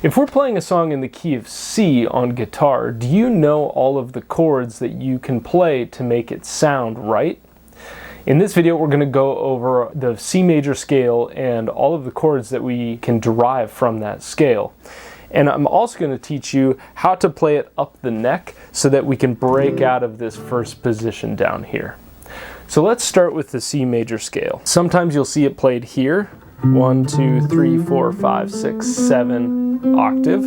If we're playing a song in the key of C on guitar, do you know all of the chords that you can play to make it sound right? In this video, we're going to go over the C major scale and all of the chords that we can derive from that scale. And I'm also going to teach you how to play it up the neck so that we can break out of this first position down here. So let's start with the C major scale. Sometimes you'll see it played here. 1, 2, 3, 4, 5, 6, 7 octave.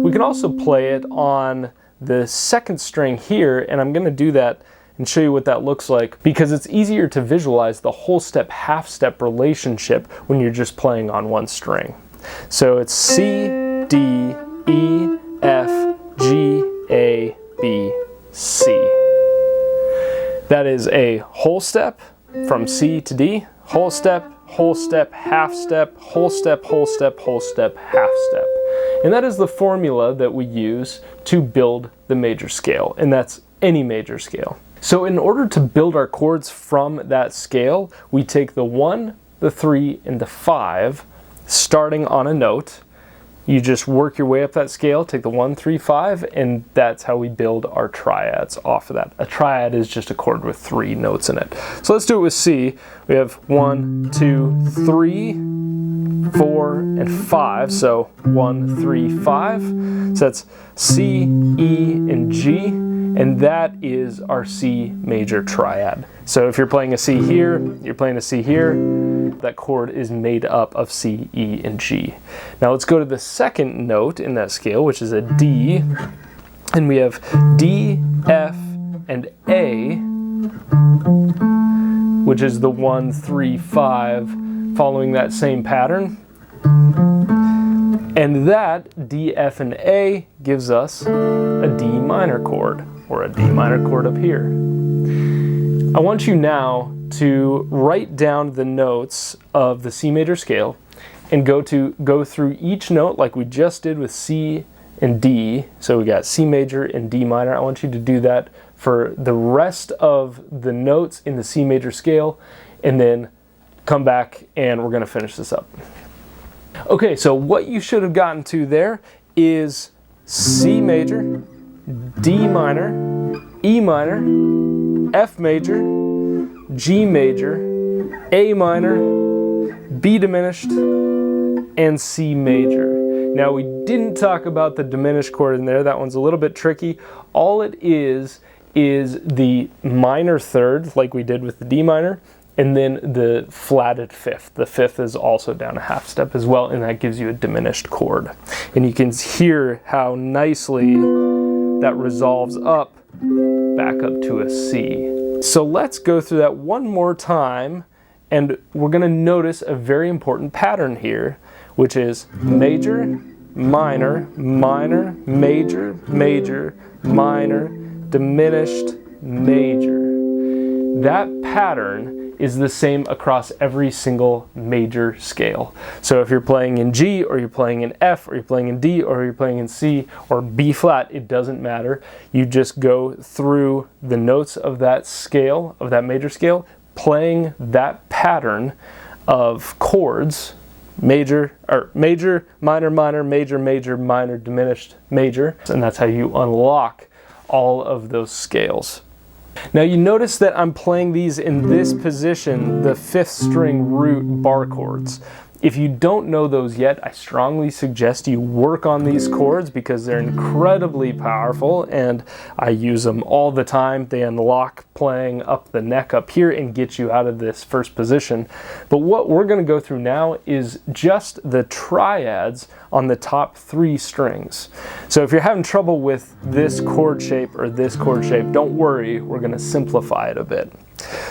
We can also play it on the second string here, and I'm going to do that and show you what that looks like because it's easier to visualize the whole step, half step relationship when you're just playing on one string. So it's C, D, E, F, G, A, B, C. That is a whole step from C to D, whole step, half step, whole step, whole step, whole step, half step. And that is the formula that we use to build the major scale, and that's any major scale. So in order to build our chords from that scale, we take the 1, the 3, and the 5, starting on a note. You just work your way up that scale, take the 1, 3, 5, and that's how we build our triads off of that. A triad is just a chord with 3 notes in it. So let's do it with C. We have 1, 2, 3, 4, and 5. So 1, 3, 5. So that's C, E, and G, and that is our C major triad. So if you're playing a C here, you're playing a C here, that chord is made up of C, E, and G. Now let's go to the second note in that scale, which is a D, and we have D, F, and A, which is the 1, 3, 5, following that same pattern. And that D, F, and A gives us a D minor chord, or a D minor chord up here. I want you now to write down the notes of the C major scale and go through each note like we just did with C and D. So we got C major and D minor. I want you to do that for the rest of the notes in the C major scale, and then come back and we're going to finish this up. Okay, so what you should have gotten to there is C major, D minor, E minor, F major, G major, A minor, B diminished, and C major. Now we didn't talk about the diminished chord in there. That one's a little bit tricky. All it is the minor third, like we did with the D minor, and then the flatted fifth. The fifth is also down a half step as well, and that gives you a diminished chord. And you can hear how nicely that resolves up back up to a C. So let's go through that one more time, and we're going to notice a very important pattern here, which is major, minor, minor, major, major, minor, diminished, major. That pattern is the same across every single major scale. So if you're playing in G, or you're playing in F, or you're playing in D, or you're playing in C, or B flat, it doesn't matter. You just go through the notes of that scale, of that major scale, playing that pattern of chords, major, minor, minor, major, major, minor, diminished, major, and that's how you unlock all of those scales. Now you notice that I'm playing these in this position, the 5th string root bar chords. If you don't know those yet, I strongly suggest you work on these chords because they're incredibly powerful and I use them all the time. They unlock playing up the neck up here and get you out of this first position. But what we're going to go through now is just the triads on the top 3 strings. So if you're having trouble with this chord shape or this chord shape, don't worry, we're going to simplify it a bit.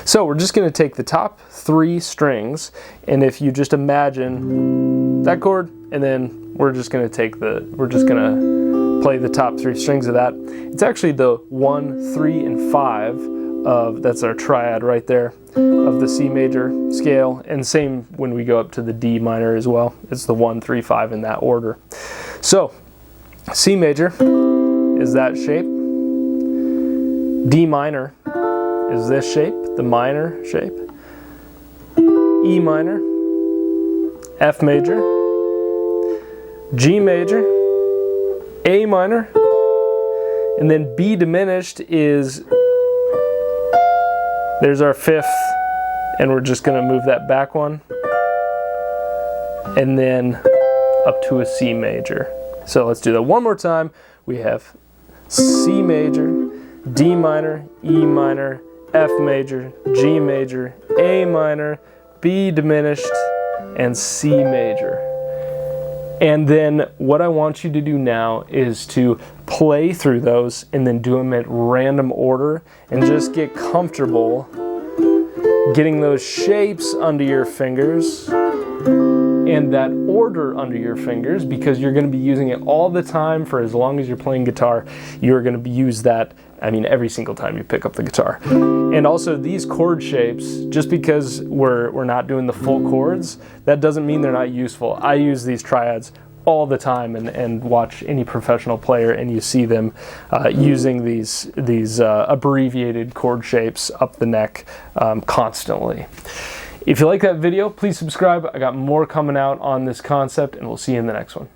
So we're just going to take the top 3 strings, and if you just imagine that chord, and then we're just going to play the top 3 strings of that. It's actually the 1, 3, and 5 that's our triad right there of the C major scale, and same when we go up to the D minor as well. It's the 1, 3, 5 in that order. So C major is that shape. D minor is this shape, the minor shape. E minor, F major, G major, A minor, and then B diminished is, there's our 5th, and we're just going to move that back one, and then up to a C major. So let's do that one more time. We have C major, D minor, E minor, F major, G major, A minor, B diminished, and C major. And then what I want you to do now is to play through those and then do them at random order and just get comfortable getting those shapes under your fingers and that order under your fingers, because you're going to be using it all the time. For as long as you're playing guitar, you're going to use that, every single time you pick up the guitar. And also these chord shapes, just because we're not doing the full chords, that doesn't mean they're not useful. I use these triads all the time and watch any professional player, and you see them using these abbreviated chord shapes up the neck constantly. If you like that video, please subscribe. I got more coming out on this concept, and we'll see you in the next one.